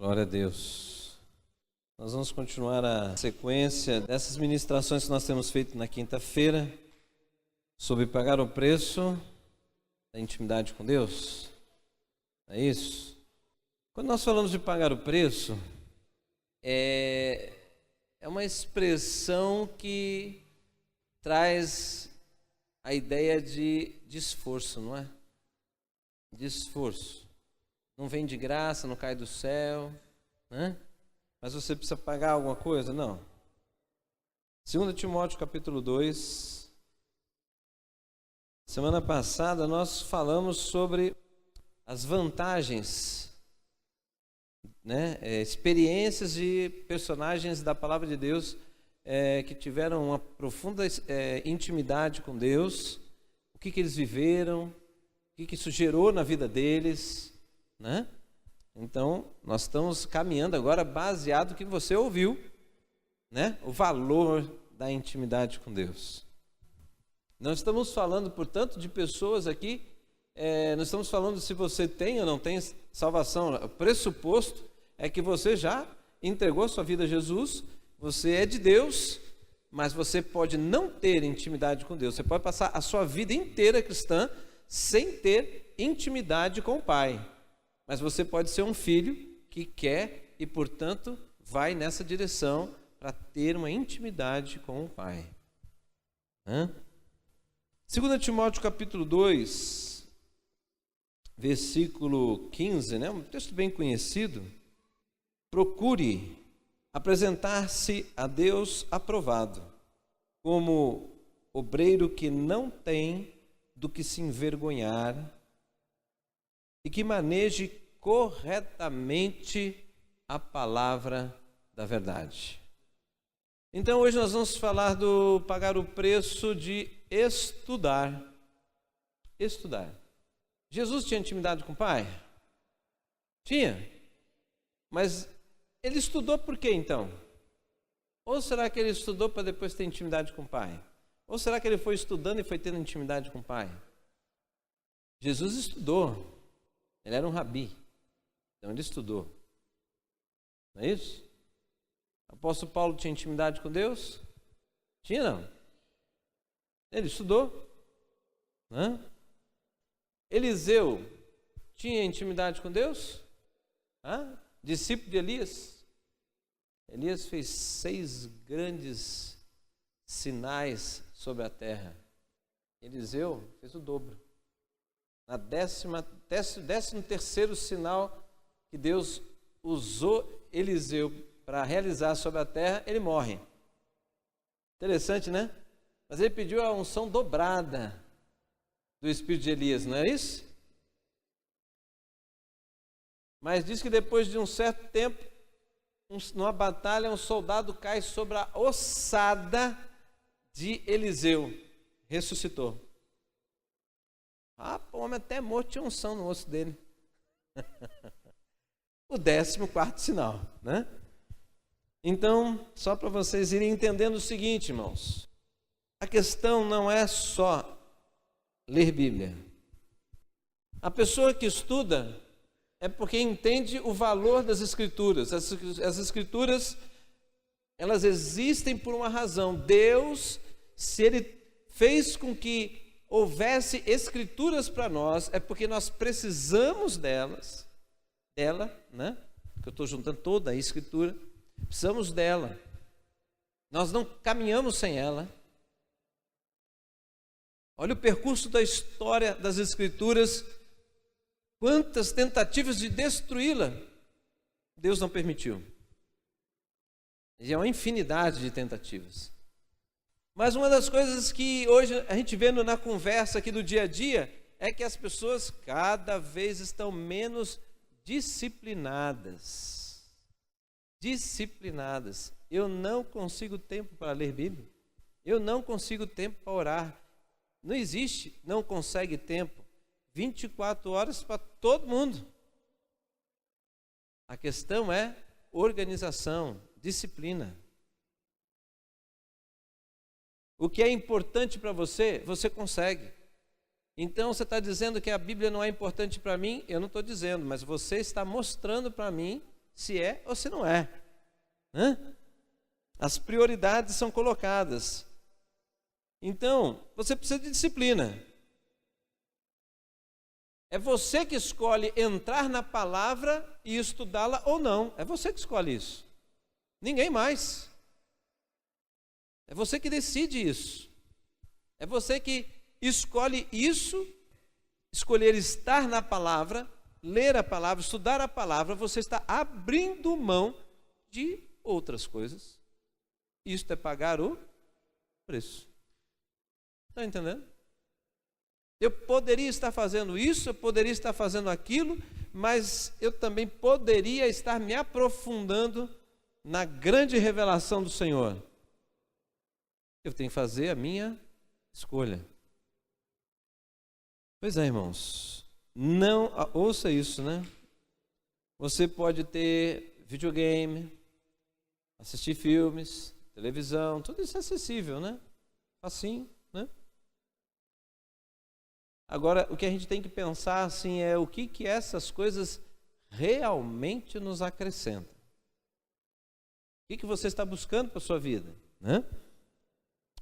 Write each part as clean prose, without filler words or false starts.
Glória a Deus. Nós vamos continuar a sequência dessas ministrações que nós temos feito na quinta-feira sobre pagar o preço da intimidade com Deus. É isso? Quando nós falamos de pagar o preço, é uma expressão que traz a ideia de esforço, não é? De esforço. Não vem de graça, não cai do céu, né? Mas você precisa pagar alguma coisa? Não. 2 Timóteo capítulo 2. Semana passada nós falamos sobre as vantagens, né? Experiências de personagens da palavra de Deus que tiveram uma profunda intimidade com Deus, o que eles viveram, o que isso gerou na vida deles, né? Então, nós estamos caminhando agora baseado no que você ouviu, né? O valor da intimidade com Deus. Não estamos falando, portanto, de pessoas aqui, não estamos falando se você tem ou não tem salvação. O pressuposto é que você já entregou a sua vida a Jesus, você é de Deus, mas você pode não ter intimidade com Deus. Você pode passar a sua vida inteira cristã sem ter intimidade com o Pai. Mas você pode ser um filho que quer e, portanto, vai nessa direção para ter uma intimidade com o Pai. 2 Timóteo capítulo 2, versículo 15, né? Um texto bem conhecido. Procure apresentar-se a Deus aprovado, como obreiro que não tem do que se envergonhar e que maneje corretamente a palavra da verdade. Então hoje nós vamos falar do pagar o preço de estudar. Estudar. Jesus tinha intimidade com o Pai? Tinha. Mas ele estudou por quê então? Ou será que ele estudou para depois ter intimidade com o Pai? Ou será que ele foi estudando e foi tendo intimidade com o Pai? Jesus estudou. Ele era um rabi, então ele estudou. Não é isso? O apóstolo Paulo tinha intimidade com Deus? Tinha não? Ele estudou. Eliseu tinha intimidade com Deus? Discípulo de Elias? Elias fez 6 grandes sinais sobre a terra. Eliseu fez o dobro. Na 13º sinal que Deus usou Eliseu para realizar sobre a terra, ele morre. Interessante, né? Mas ele pediu a unção dobrada do espírito de Elias, não é isso? Mas diz que depois de um certo tempo, numa batalha, um soldado cai sobre a ossada de Eliseu. Ressuscitou. O homem até morto tinha unção no osso dele. O 14º sinal, né? Então, só para vocês irem entendendo o seguinte, irmãos. A questão não é só ler Bíblia. A pessoa que estuda é porque entende o valor das Escrituras. As Escrituras, elas existem por uma razão. Deus, se Ele fez com que houvesse Escrituras para nós, é porque nós precisamos dela, né? Que eu estou juntando toda a Escritura, precisamos dela. Nós não caminhamos sem ela. Olha o percurso da história das Escrituras, quantas tentativas de destruí-la, Deus não permitiu. E é uma infinidade de tentativas. Mas uma das coisas que hoje a gente vê na conversa aqui do dia a dia é que as pessoas cada vez estão menos disciplinadas. Disciplinadas. Eu não consigo tempo para ler Bíblia. Eu não consigo tempo para orar. Não existe, não consegue tempo. 24 horas para todo mundo. A questão é organização, disciplina. O que é importante para você, você consegue. Então você está dizendo que a Bíblia não é importante para mim? Eu não estou dizendo, mas você está mostrando para mim se é ou se não é. As prioridades são colocadas. Então, você precisa de disciplina. É você que escolhe entrar na palavra e estudá-la ou não. É você que escolhe isso. Ninguém mais. É você que decide isso. É você que escolhe isso, escolher estar na palavra, ler a palavra, estudar a palavra. Você está abrindo mão de outras coisas. Isto é pagar o preço. Está entendendo? Eu poderia estar fazendo isso, eu poderia estar fazendo aquilo, mas eu também poderia estar me aprofundando na grande revelação do Senhor. Eu tenho que fazer a minha escolha. Pois é, irmãos. Não, ouça isso, né? Você pode ter videogame, assistir filmes, televisão, tudo isso é acessível, né? Assim, né? Agora, o que a gente tem que pensar assim é o que essas coisas realmente nos acrescentam. O que você está buscando para a sua vida, né?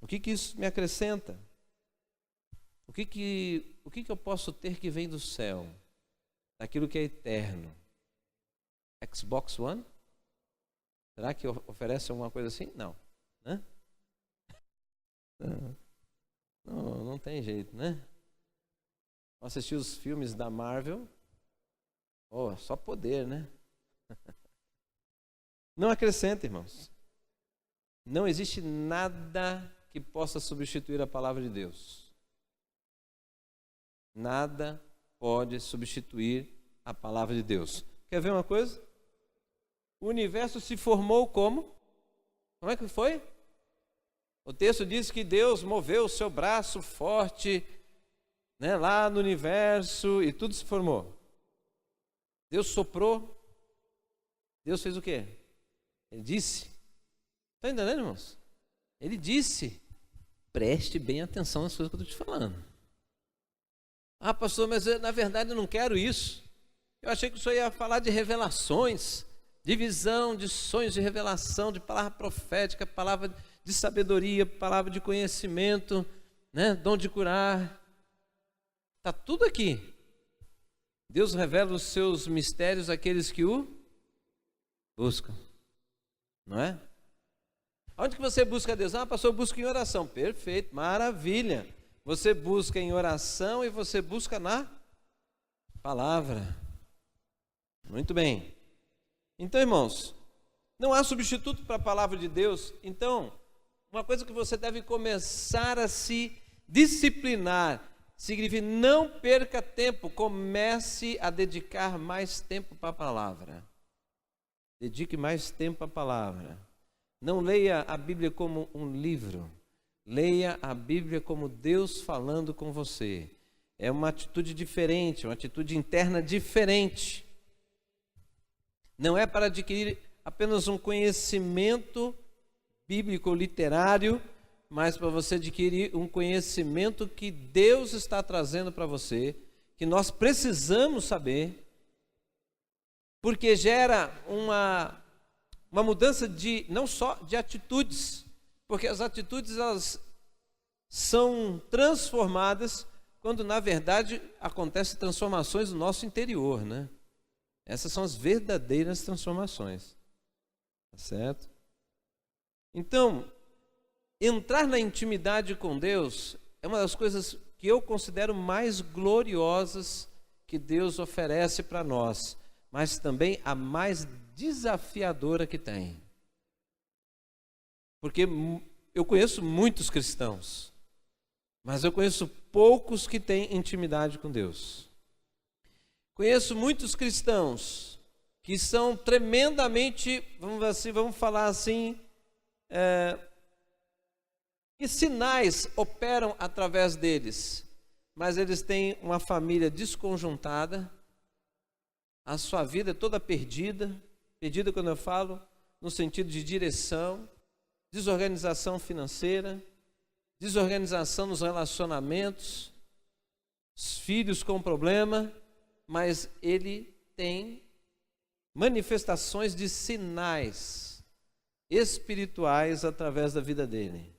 O que isso me acrescenta? O que eu posso ter que vem do céu? Daquilo que é eterno? Xbox One? Será que oferece alguma coisa assim? Não. Né? Não tem jeito, né? Assistir os filmes da Marvel, só poder, né? Não acrescenta, irmãos. Não existe nada que possa substituir a palavra de Deus. Nada pode substituir a palavra de Deus. Quer ver uma coisa? O universo se formou como? Como é que foi? O texto diz que Deus moveu o seu braço forte, né, lá no universo e tudo se formou. Deus soprou. Deus fez o quê? Ele disse. Está entendendo, irmãos? Ele disse. Preste bem atenção nas coisas que eu estou te falando. Ah, pastor, mas na verdade eu não quero isso. Eu achei que o senhor ia falar de revelações, de visão, de sonhos de revelação, de palavra profética, palavra de sabedoria, palavra de conhecimento, né, dom de curar. Está tudo aqui. Deus revela os seus mistérios àqueles que o buscam. Não é? Onde que você busca Deus? Ah, pastor, eu busco em oração. Perfeito, maravilha. Você busca em oração e você busca na palavra. Muito bem. Então, irmãos, não há substituto para a palavra de Deus. Então, uma coisa que você deve começar a se disciplinar significa não perca tempo, comece a dedicar mais tempo para a palavra. Dedique mais tempo à palavra. Não leia a Bíblia como um livro. Leia a Bíblia como Deus falando com você. É uma atitude diferente, uma atitude interna diferente. Não é para adquirir apenas um conhecimento bíblico literário, mas para você adquirir um conhecimento que Deus está trazendo para você, que nós precisamos saber, porque gera uma mudança não só de atitudes, porque as atitudes elas são transformadas quando na verdade acontecem transformações no nosso interior, né? Essas são as verdadeiras transformações, tá certo? Então, entrar na intimidade com Deus é uma das coisas que eu considero mais gloriosas que Deus oferece para nós, mas também a mais desafiadora que tem. Porque eu conheço muitos cristãos, mas eu conheço poucos que têm intimidade com Deus. Conheço muitos cristãos que são tremendamente, vamos falar assim, que sinais operam através deles, mas eles têm uma família desconjuntada, a sua vida é toda perdida quando eu falo no sentido de direção, desorganização financeira, desorganização nos relacionamentos, os filhos com problema, mas ele tem manifestações de sinais espirituais através da vida dele.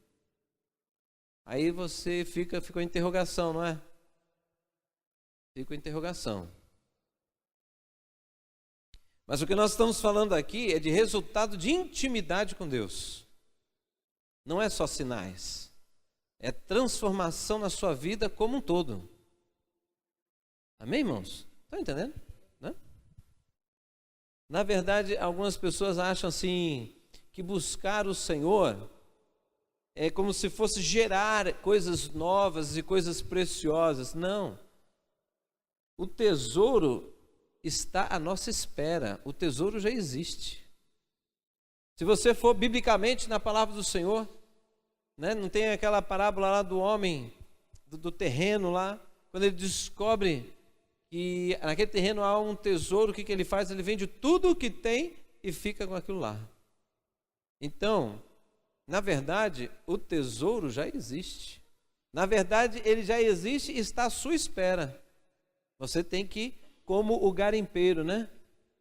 Aí você ficou em interrogação, não é? Fica em interrogação. Mas o que nós estamos falando aqui é de resultado de intimidade com Deus. Não é só sinais. É transformação na sua vida como um todo. Amém, irmãos? Estão entendendo? Né? Na verdade, algumas pessoas acham assim, que buscar o Senhor é como se fosse gerar coisas novas e coisas preciosas. Não. O tesouro está à nossa espera. O tesouro já existe. Se você for biblicamente na palavra do Senhor, né, não tem aquela parábola lá do homem, do terreno lá, quando ele descobre que naquele terreno há um tesouro, o que ele faz? Ele vende tudo o que tem e fica com aquilo lá. Então, na verdade, o tesouro já existe. Na verdade, ele já existe e está à sua espera. Você tem que, como o garimpeiro, né?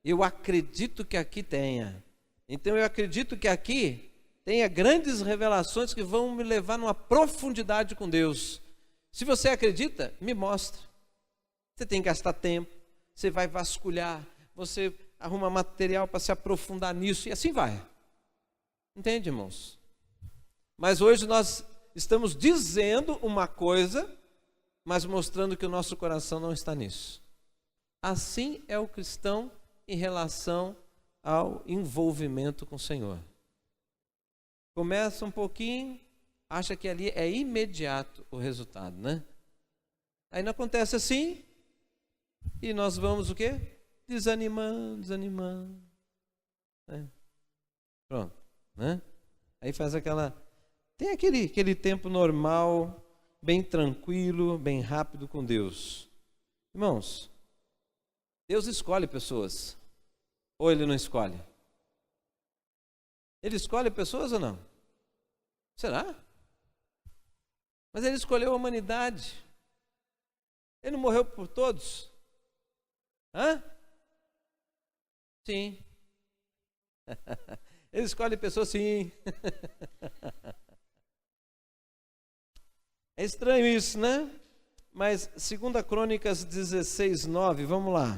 Eu acredito que aqui tenha. Então, eu acredito que aqui tenha grandes revelações que vão me levar numa profundidade com Deus. Se você acredita, me mostra. Você tem que gastar tempo, você vai vasculhar, você arruma material para se aprofundar nisso e assim vai. Entende, irmãos? Mas hoje nós estamos dizendo uma coisa, mas mostrando que o nosso coração não está nisso. Assim é o cristão em relação ao envolvimento com o Senhor. Começa um pouquinho, acha que ali é imediato o resultado, né? Aí não acontece assim, e nós vamos o quê? Desanimando. Né? Pronto, né? Aí faz tem aquele tempo normal, bem tranquilo, bem rápido com Deus. Irmãos, Deus escolhe pessoas, ou Ele não escolhe? Ele escolhe pessoas ou não? Será? Mas Ele escolheu a humanidade. Ele não morreu por todos? Hã? Sim. Ele escolhe pessoas, sim. É estranho isso, né? Mas 2 Crônicas 16:9, vamos lá.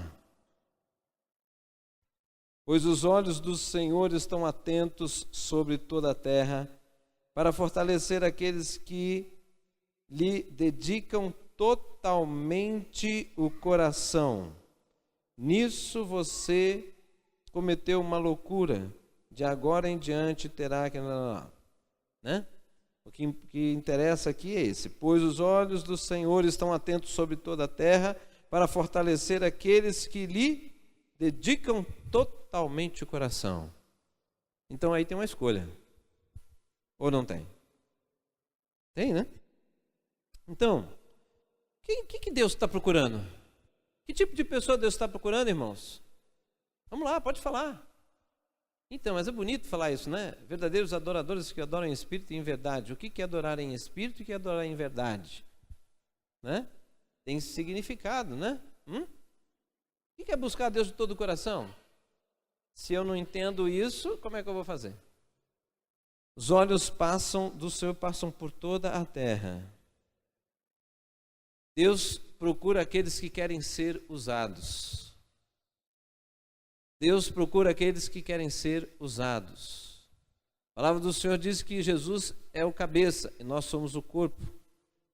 Pois os olhos do Senhor estão atentos sobre toda a terra, para fortalecer aqueles que lhe dedicam totalmente o coração. Nisso você cometeu uma loucura, de agora em diante terá que... Né? O que interessa aqui é esse. Pois os olhos do Senhor estão atentos sobre toda a terra, para fortalecer aqueles que lhe dedicam totalmente o coração. Então aí tem uma escolha. Ou não tem? Tem, né? Então, o que Deus está procurando? Que tipo de pessoa Deus está procurando, irmãos? Vamos lá, pode falar. Então, mas é bonito falar isso, né? Verdadeiros adoradores que adoram em espírito e em verdade. O que é adorar em espírito e o que é adorar em verdade? Né? Tem significado, né? O que é buscar a Deus de todo o coração? Se eu não entendo isso, como é que eu vou fazer? Os olhos do Senhor passam por toda a terra. Deus procura aqueles que querem ser usados. Deus procura aqueles que querem ser usados. A palavra do Senhor diz que Jesus é o cabeça e nós somos o corpo.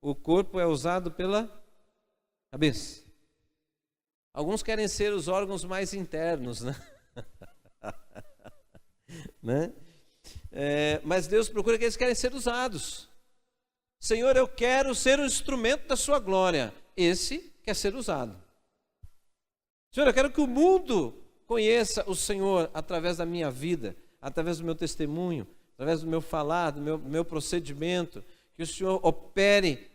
O corpo é usado pela cabeça. Alguns querem ser os órgãos mais internos, né? Né? Mas Deus procura aqueles que querem ser usados. Senhor, eu quero ser um instrumento da sua glória. Esse quer ser usado. Senhor, eu quero que o mundo conheça o Senhor através da minha vida, através do meu testemunho, através do meu falar, do meu procedimento, que o Senhor opere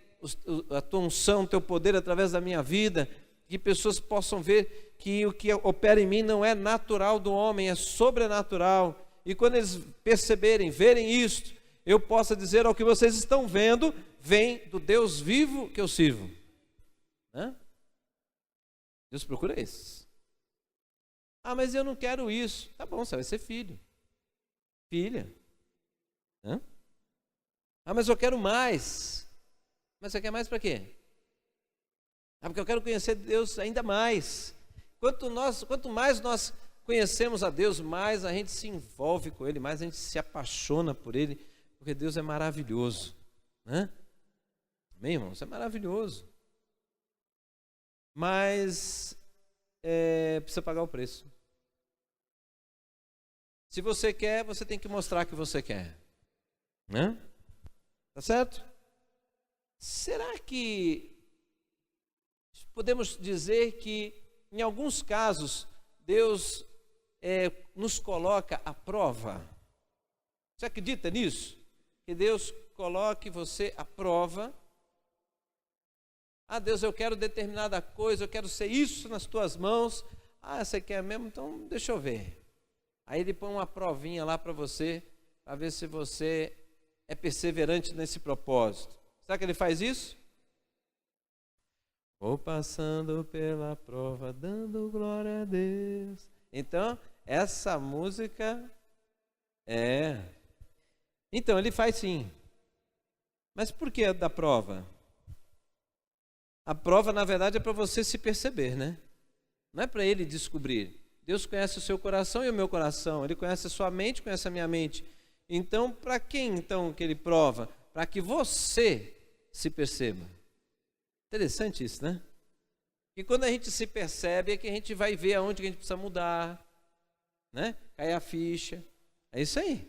a tua unção, o teu poder através da minha vida, que pessoas possam ver que o que opera em mim não é natural do homem, é sobrenatural, e quando eles perceberem, verem isto, eu possa dizer ao que vocês estão vendo, vem do Deus vivo que eu sirvo. Deus procura esses. Ah, mas eu não quero isso. Tá bom, você vai ser filho. Filha. Hã? Ah, mas eu quero mais. Mas você quer mais para quê? Ah, porque eu quero conhecer Deus ainda mais. Quanto mais nós conhecemos a Deus, mais a gente se envolve com Ele, mais a gente se apaixona por Ele, porque Deus é maravilhoso. Né? Amém, irmãos? É maravilhoso. Mas precisa pagar o preço. Se você quer, você tem que mostrar que você quer. Né? Tá certo? Será que podemos dizer que, em alguns casos, Deus nos coloca à prova? Você acredita nisso? Que Deus coloque você à prova? Ah, Deus, eu quero determinada coisa, eu quero ser isso nas tuas mãos. Ah, você quer mesmo? Então deixa eu ver. Aí Ele põe uma provinha lá para você, para ver se você é perseverante nesse propósito. Será que Ele faz isso? Vou passando pela prova, dando glória a Deus. Então, essa música Então, Ele faz sim. Mas por que da prova? A prova, na verdade, é para você se perceber, né? Não é para Ele descobrir. Deus conhece o seu coração e o meu coração. Ele conhece a sua mente, conhece a minha mente. Então, para quem então que Ele prova? Para que você se perceba. Interessante isso, né? E quando a gente se percebe, é que a gente vai ver aonde que a gente precisa mudar, né? Cair a ficha. É isso aí.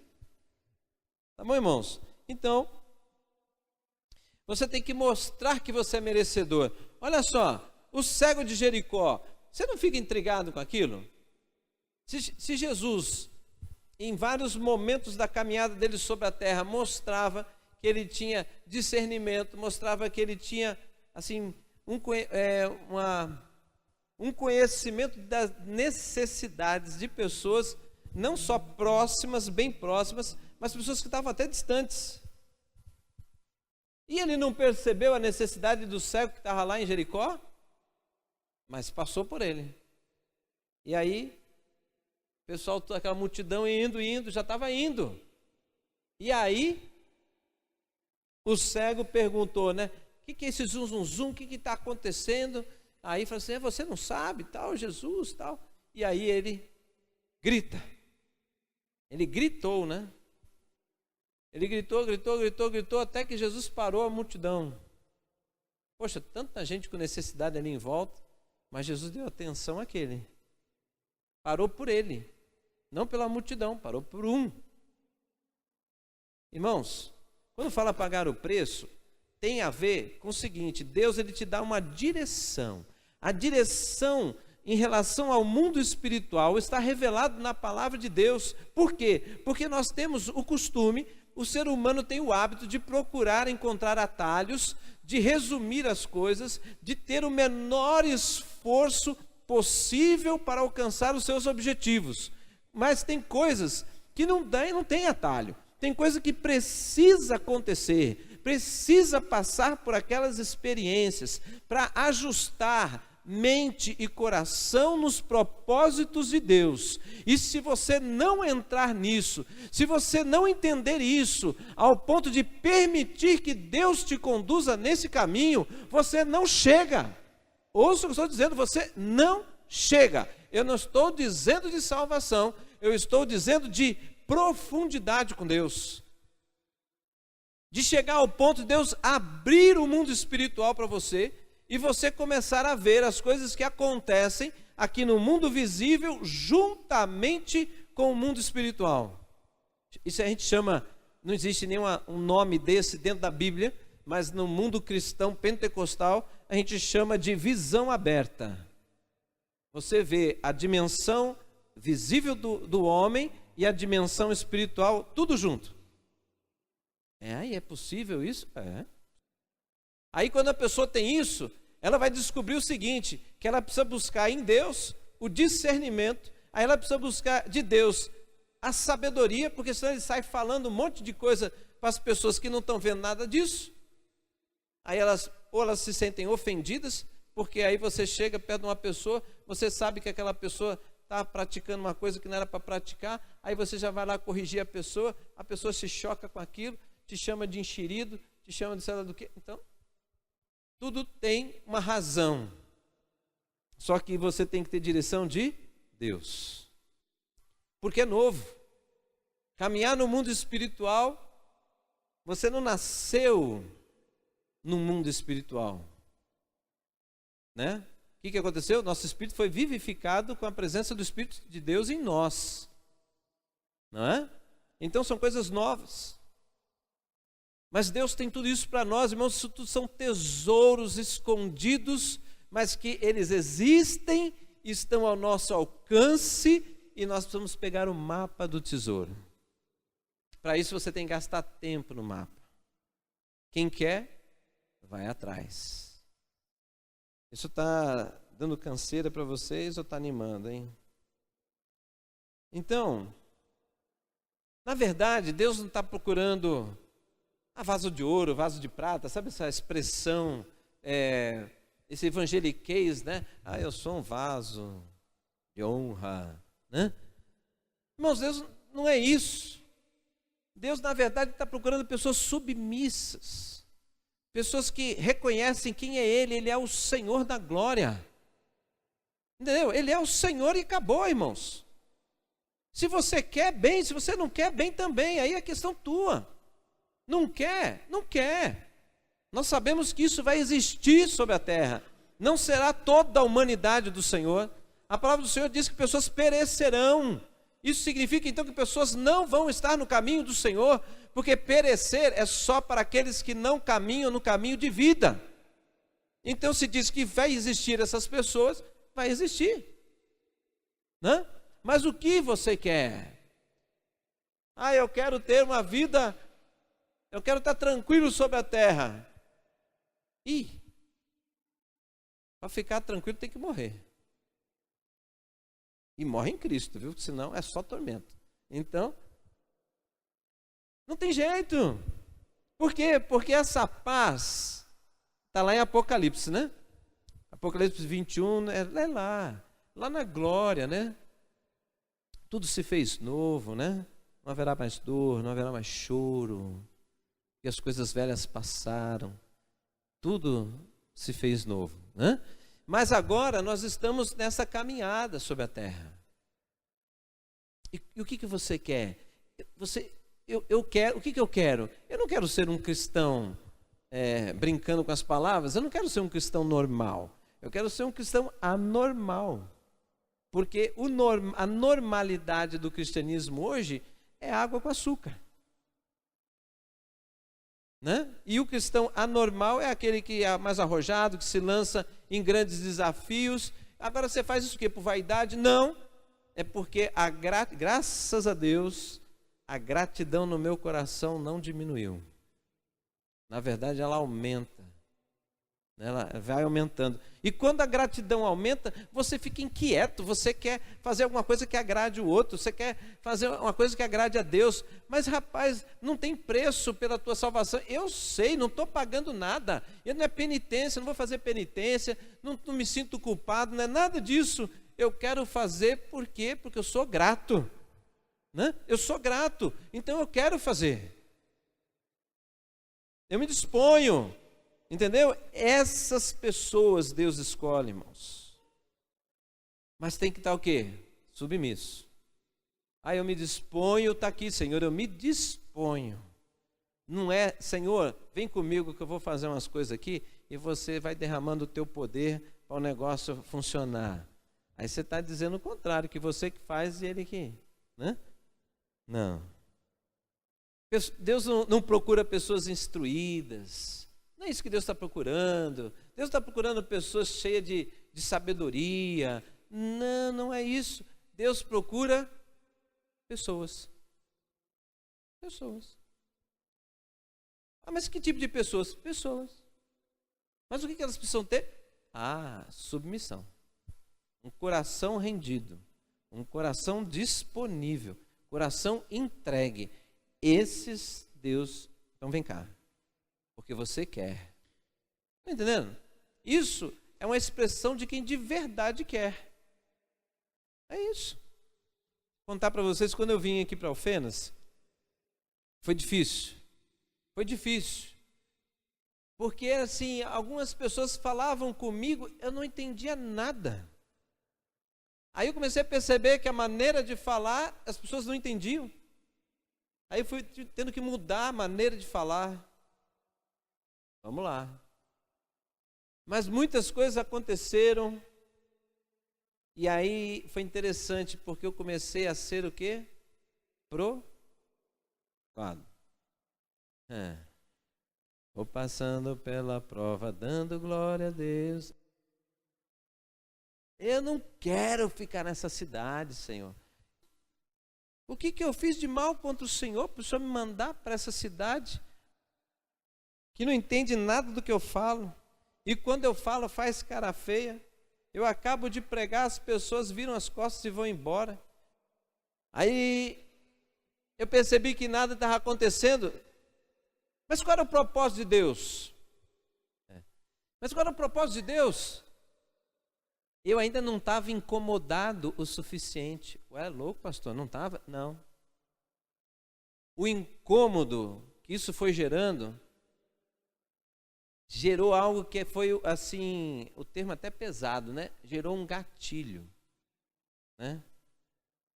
Tá bom, irmãos? Então, você tem que mostrar que você é merecedor. Olha só, o cego de Jericó, você não fica intrigado com aquilo? Se Jesus, em vários momentos da caminhada dele sobre a terra, mostrava que ele tinha discernimento, mostrava que ele tinha, assim, um conhecimento das necessidades de pessoas, não só próximas, bem próximas, mas pessoas que estavam até distantes. E ele não percebeu a necessidade do cego que estava lá em Jericó? Mas passou por ele. E aí, o pessoal, aquela multidão indo, já estava indo. E aí, o cego perguntou, né? O que é esse zum? O que está acontecendo? Aí falou assim, você não sabe, tal, Jesus, tal. E aí ele grita. Ele gritou, né? Ele gritou, até que Jesus parou a multidão. Poxa, tanta gente com necessidade ali em volta, mas Jesus deu atenção àquele. Parou por ele, não pela multidão, parou por um. Irmãos, quando fala pagar o preço, tem a ver com o seguinte, Deus ele te dá uma direção. A direção em relação ao mundo espiritual está revelado na palavra de Deus. Por quê? Porque nós temos o costume, o ser humano tem o hábito de procurar encontrar atalhos, de resumir as coisas, de ter o menor esforço possível para alcançar os seus objetivos. Mas tem coisas que não tem atalho. Tem coisa que precisa acontecer, precisa passar por aquelas experiências para ajustar mente e coração nos propósitos de Deus. E se você não entrar nisso, se você não entender isso, ao ponto de permitir que Deus te conduza nesse caminho, você não chega. Ouça o que eu estou dizendo, você não chega. Eu não estou dizendo de salvação, eu estou dizendo de profundidade com Deus. De chegar ao ponto de Deus abrir o mundo espiritual para você e você começar a ver as coisas que acontecem aqui no mundo visível juntamente com o mundo espiritual. Isso a gente chama, não existe nenhum nome desse dentro da Bíblia, mas no mundo cristão pentecostal a gente chama de visão aberta. Você vê a dimensão visível do homem e a dimensão espiritual tudo junto. Aí é possível isso? É. Aí quando a pessoa tem isso, ela vai descobrir o seguinte, que ela precisa buscar em Deus o discernimento, aí ela precisa buscar de Deus a sabedoria, porque senão ele sai falando um monte de coisa para as pessoas que não estão vendo nada disso. Aí elas se sentem ofendidas, porque aí você chega perto de uma pessoa, você sabe que aquela pessoa está praticando uma coisa que não era para praticar, aí você já vai lá corrigir a pessoa se choca com aquilo, te chama de enxerido, te chama de sei lá do quê. Então, tudo tem uma razão. Só que você tem que ter direção de Deus. Porque é novo. Caminhar no mundo espiritual, você não nasceu no mundo espiritual. Né? O que aconteceu? Nosso espírito foi vivificado com a presença do Espírito de Deus em nós. Não é? Então são coisas novas. Mas Deus tem tudo isso para nós, irmãos. Isso tudo são tesouros escondidos, mas que eles existem, estão ao nosso alcance, e nós precisamos pegar o mapa do tesouro. Para isso você tem que gastar tempo no mapa. Quem quer, vai atrás. Isso está dando canseira para vocês ou está animando, hein? Então, na verdade, Deus não está procurando vaso de ouro, vaso de prata, sabe essa expressão, esse evangeliquez, né? Eu sou um vaso de honra, né? Irmãos, Deus não é isso. Deus, na verdade, está procurando pessoas submissas. Pessoas que reconhecem quem é Ele é o Senhor da glória. Entendeu? Ele é o Senhor e acabou, irmãos. Se você quer, bem. Se você não quer, bem também. Aí é questão tua. Não quer? Não quer. Nós sabemos que isso vai existir sobre a terra. Não será toda a humanidade do Senhor. A palavra do Senhor diz que pessoas perecerão. Isso significa então que pessoas não vão estar no caminho do Senhor, porque perecer é só para aqueles que não caminham no caminho de vida. Então se diz que vai existir essas pessoas, vai existir. Né? Mas o que você quer? Eu quero ter uma vida, eu quero estar tranquilo sobre a terra. Para ficar tranquilo tem que morrer. E morre em Cristo, viu? Senão é só tormento. Então, não tem jeito. Por quê? Porque essa paz está lá em Apocalipse, né? Apocalipse 21, é lá na glória, né? Tudo se fez novo, né? Não haverá mais dor, não haverá mais choro. E as coisas velhas passaram. Tudo se fez novo, né? Mas agora nós estamos nessa caminhada sobre a terra. E o que você quer? Eu quero. O que eu quero? Eu não quero ser um cristão brincando com as palavras. Eu não quero ser um cristão normal. Eu quero ser um cristão anormal. Porque a normalidade do cristianismo hoje é água com açúcar. Né? E o cristão anormal é aquele que é mais arrojado, que se lança em grandes desafios. Agora você faz isso o quê? Por vaidade? Não. É porque graças a Deus, a gratidão no meu coração não diminuiu. Na verdade, ela aumenta. Ela vai aumentando. E quando a gratidão aumenta, você fica inquieto. Você quer fazer alguma coisa que agrade o outro. Você quer fazer uma coisa que agrade a Deus. Mas, rapaz, não tem preço pela tua salvação. Eu sei, não estou pagando nada. Eu não é penitência, não vou fazer penitência. Não me sinto culpado, não é nada disso. Eu quero fazer por quê? Porque eu sou grato. Né? Eu sou grato, então eu quero fazer. Eu me disponho. Entendeu? Essas pessoas Deus escolhe, irmãos. Mas tem que estar o quê? Submisso. Eu me disponho, está aqui, Senhor, eu me disponho. Não é, Senhor, vem comigo que eu vou fazer umas coisas aqui e você vai derramando o teu poder para o negócio funcionar. Aí você está dizendo o contrário, que você que faz e ele que... Né? Não. Deus não procura pessoas instruídas. Não é isso que Deus está procurando. Deus está procurando pessoas cheias de sabedoria. Não, não é isso. Deus procura pessoas. Pessoas. Mas que tipo de pessoas? Pessoas. Mas o que elas precisam ter? Submissão. Um coração rendido. Um coração disponível. Coração entregue. Esses Deus... Então vem cá. Porque você quer. Está entendendo? Isso é uma expressão de quem de verdade quer. É isso. Vou contar para vocês, quando eu vim aqui para Alfenas, foi difícil. Foi difícil. Porque, assim, algumas pessoas falavam comigo, eu não entendia nada. Aí eu comecei a perceber que a maneira de falar, as pessoas não entendiam. Aí eu fui tendo que mudar a maneira de falar. Vamos lá. Mas muitas coisas aconteceram. E aí foi interessante, porque eu comecei a ser o quê? Provado. Vou passando pela prova, dando glória a Deus. Eu não quero ficar nessa cidade, Senhor. O que eu fiz de mal contra o Senhor, para o Senhor me mandar para essa cidade, que não entende nada do que eu falo, e quando eu falo faz cara feia, eu acabo de pregar, as pessoas viram as costas e vão embora. Aí eu percebi que nada estava acontecendo, mas qual era o propósito de Deus? Mas qual era o propósito de Deus? Eu ainda não estava incomodado o suficiente. Ué, louco, pastor? Não estava? Não. O incômodo que isso foi gerando, gerou algo que foi, assim, o termo até pesado, né? Gerou um gatilho, né?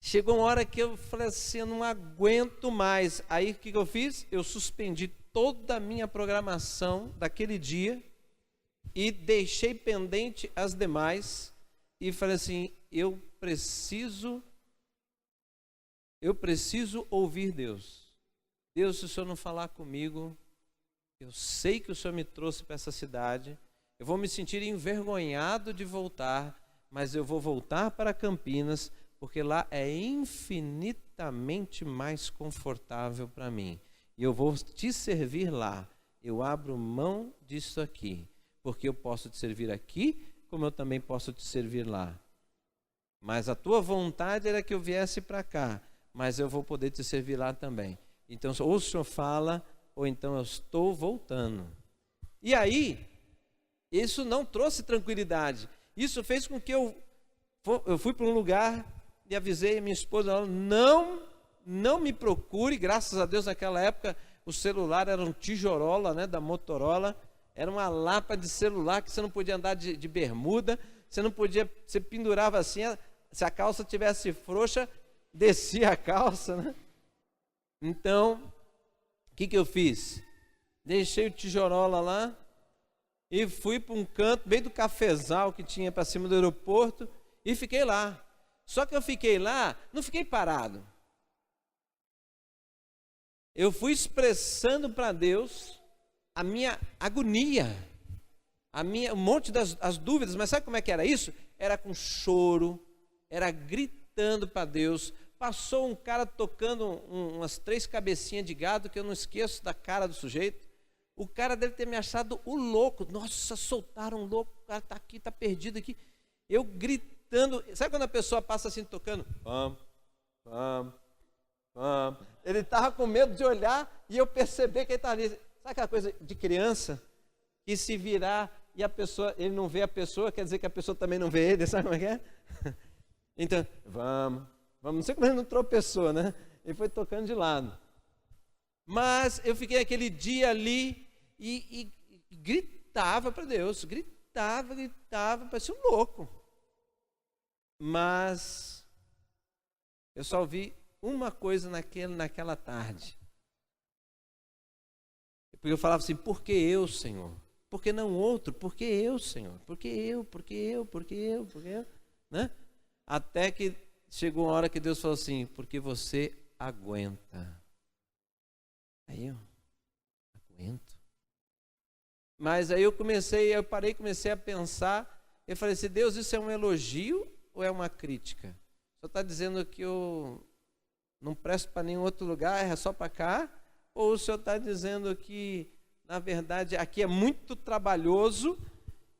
Chegou uma hora que eu falei assim, eu não aguento mais. Aí o que eu fiz? Eu suspendi toda a minha programação daquele dia e deixei pendente as demais e falei assim, eu preciso ouvir Deus. Deus, se o Senhor não falar comigo, eu sei que o Senhor me trouxe para essa cidade, eu vou me sentir envergonhado de voltar, mas eu vou voltar para Campinas, porque lá é infinitamente mais confortável para mim. E eu vou te servir lá. Eu abro mão disso aqui, porque eu posso te servir aqui, como eu também posso te servir lá. Mas a tua vontade era que eu viesse para cá, mas eu vou poder te servir lá também. Então, ou o Senhor fala, ou então eu estou voltando. E aí, isso não trouxe tranquilidade. Isso fez com que eu fui para um lugar e avisei a minha esposa, ela, não me procure. Graças a Deus, naquela época, o celular era um tijorola, né, da Motorola. Era uma lapa de celular que você não podia andar de bermuda, você pendurava assim, se a calça tivesse frouxa, descia a calça, né? Então, o que eu fiz? Deixei o tijorola lá e fui para um canto, bem do cafezal que tinha para cima do aeroporto, e fiquei lá. Só que eu fiquei lá, não fiquei parado. Eu fui expressando para Deus a minha agonia, um monte das dúvidas, mas sabe como é que era isso? Era com choro, era gritando para Deus. Passou um cara tocando umas 3 cabecinhas de gado, que eu não esqueço da cara do sujeito. O cara deve ter me achado o louco. Nossa, soltaram um louco, o cara está aqui, está perdido aqui. Eu gritando, sabe quando a pessoa passa assim tocando? Ele estava com medo de olhar e eu perceber que ele estava ali. Sabe aquela coisa de criança? Que se virar e a pessoa, ele não vê a pessoa, quer dizer que a pessoa também não vê ele, sabe como é que é? Então, vamos, não sei como ele não tropeçou, né? Ele foi tocando de lado. Mas eu fiquei aquele dia ali e gritava para Deus, gritava, parecia um louco. Mas eu só ouvi uma coisa naquela tarde. Porque eu falava assim, por que eu, Senhor? Por que não outro? Por que eu, Senhor? Por que eu? Né? Até que chegou uma hora que Deus falou assim, porque você aguenta. Aí eu aguento. Mas aí eu parei e comecei a pensar, eu falei assim, Deus, isso é um elogio ou é uma crítica? O Senhor está dizendo que eu não presto para nenhum outro lugar, é só para cá? Ou o Senhor está dizendo que, na verdade, aqui é muito trabalhoso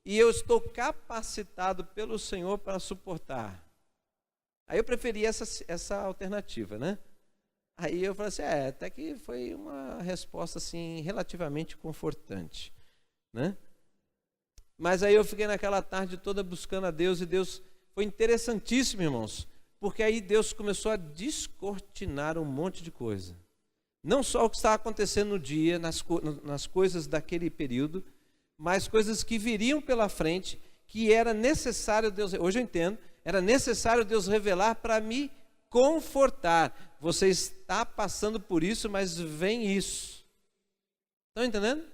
e eu estou capacitado pelo Senhor para suportar? Aí eu preferi essa alternativa, né? Aí eu falei assim, até que foi uma resposta assim, relativamente confortante, né? Mas aí eu fiquei naquela tarde toda buscando a Deus, e Deus foi interessantíssimo, irmãos, Porque aí Deus começou a descortinar um monte de coisa. Não só o que estava acontecendo no dia, nas coisas daquele período, mas coisas que viriam pela frente, que era necessário Deus, hoje eu entendo, era necessário Deus revelar para me confortar. Você está passando por isso, mas vem isso. Estão entendendo?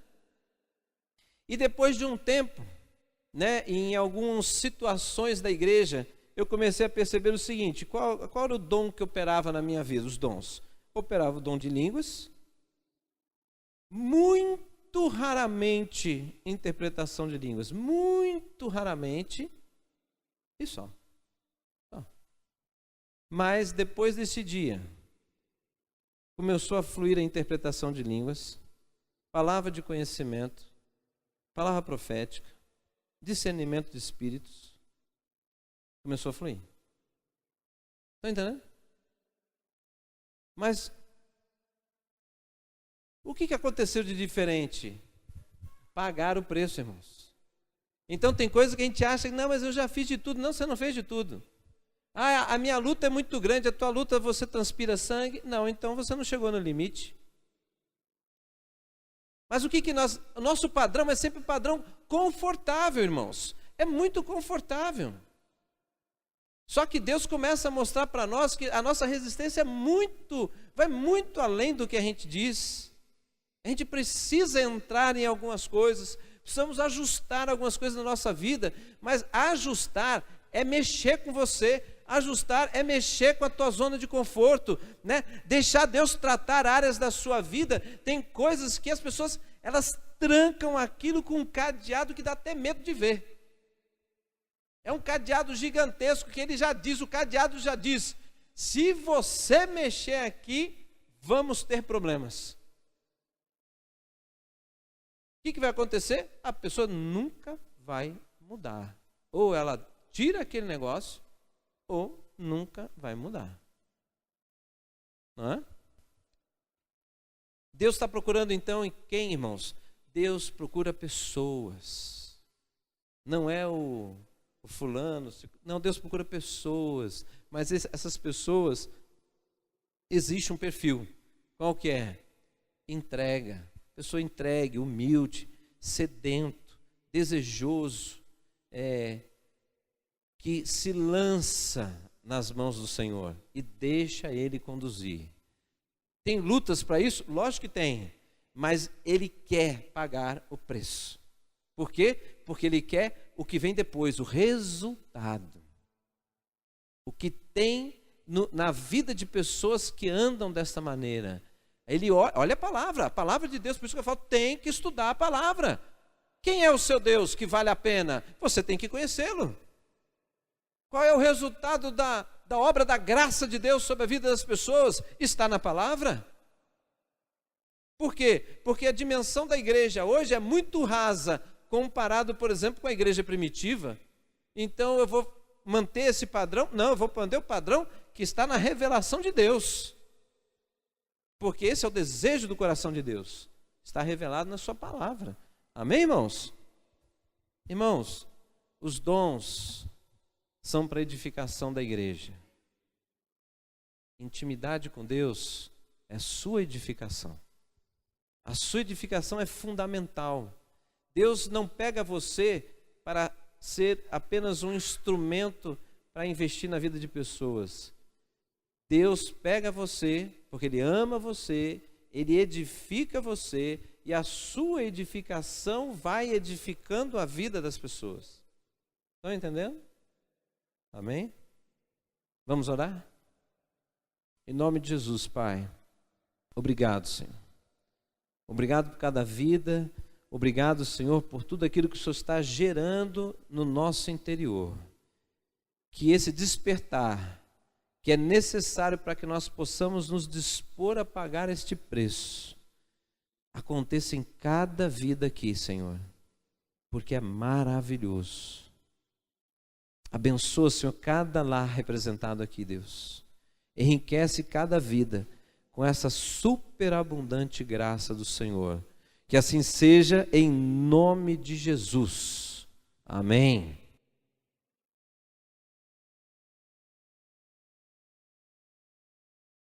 E depois de um tempo, né, em algumas situações da igreja, eu comecei a perceber o seguinte: qual era o dom que operava na minha vida? Os dons. Operava o dom de línguas, muito raramente interpretação de línguas, muito raramente, e só. Mas depois desse dia, começou a fluir a interpretação de línguas, palavra de conhecimento, palavra profética, discernimento de espíritos, começou a fluir. Estão entendendo? Mas o que aconteceu de diferente? Pagar o preço, irmãos. Então tem coisa que a gente acha que não, mas eu já fiz de tudo. Não, você não fez de tudo. Ah, a minha luta é muito grande, a tua luta você transpira sangue. Não, então você não chegou no limite. Mas o nosso padrão é sempre um padrão confortável, irmãos. É muito confortável. Só que Deus começa a mostrar para nós que a nossa resistência vai muito além do que a gente diz. A gente precisa entrar em algumas coisas, precisamos ajustar algumas coisas na nossa vida, mas ajustar é mexer com você, ajustar é mexer com a tua zona de conforto, né? Deixar Deus tratar áreas da sua vida. Tem coisas que as pessoas, elas trancam aquilo com um cadeado que dá até medo de ver. É um cadeado gigantesco que o cadeado já diz: se você mexer aqui, vamos ter problemas. O que vai acontecer? A pessoa nunca vai mudar. Ou ela tira aquele negócio, ou nunca vai mudar. Não é? Deus está procurando então em quem, irmãos? Deus procura pessoas. Não é o fulano, não, Deus procura pessoas, mas essas pessoas, existe um perfil, qual que é? Entrega, pessoa entregue, humilde, sedento, desejoso, que se lança nas mãos do Senhor e deixa Ele conduzir. Tem lutas para isso? Lógico que tem, mas Ele quer pagar o preço. Por quê? Porque Ele quer o que vem depois, o resultado. O que tem na vida de pessoas que andam dessa maneira. Ele olha a palavra de Deus, por isso que eu falo, tem que estudar a palavra. Quem é o seu Deus que vale a pena? Você tem que conhecê-lo. Qual é o resultado da obra da graça de Deus sobre a vida das pessoas? Está na palavra. Por quê? Porque a dimensão da igreja hoje é muito rasa, comparado, por exemplo, com a igreja primitiva. Então eu vou manter esse padrão? Não, eu vou manter o padrão que está na revelação de Deus. Porque esse é o desejo do coração de Deus. Está revelado na sua palavra. Amém, irmãos? Irmãos, os dons são para edificação da igreja. Intimidade com Deus é sua edificação. A sua edificação é fundamental. Deus não pega você para ser apenas um instrumento para investir na vida de pessoas. Deus pega você, porque Ele ama você, Ele edifica você, e a sua edificação vai edificando a vida das pessoas. Estão entendendo? Amém? Vamos orar? Em nome de Jesus, Pai, obrigado, Senhor. Obrigado por cada vida. Obrigado, Senhor, por tudo aquilo que o Senhor está gerando no nosso interior. Que esse despertar, que é necessário para que nós possamos nos dispor a pagar este preço, aconteça em cada vida aqui, Senhor, porque é maravilhoso. Abençoa, Senhor, cada lar representado aqui, Deus. Enriquece cada vida com essa superabundante graça do Senhor. Que assim seja, em nome de Jesus. Amém.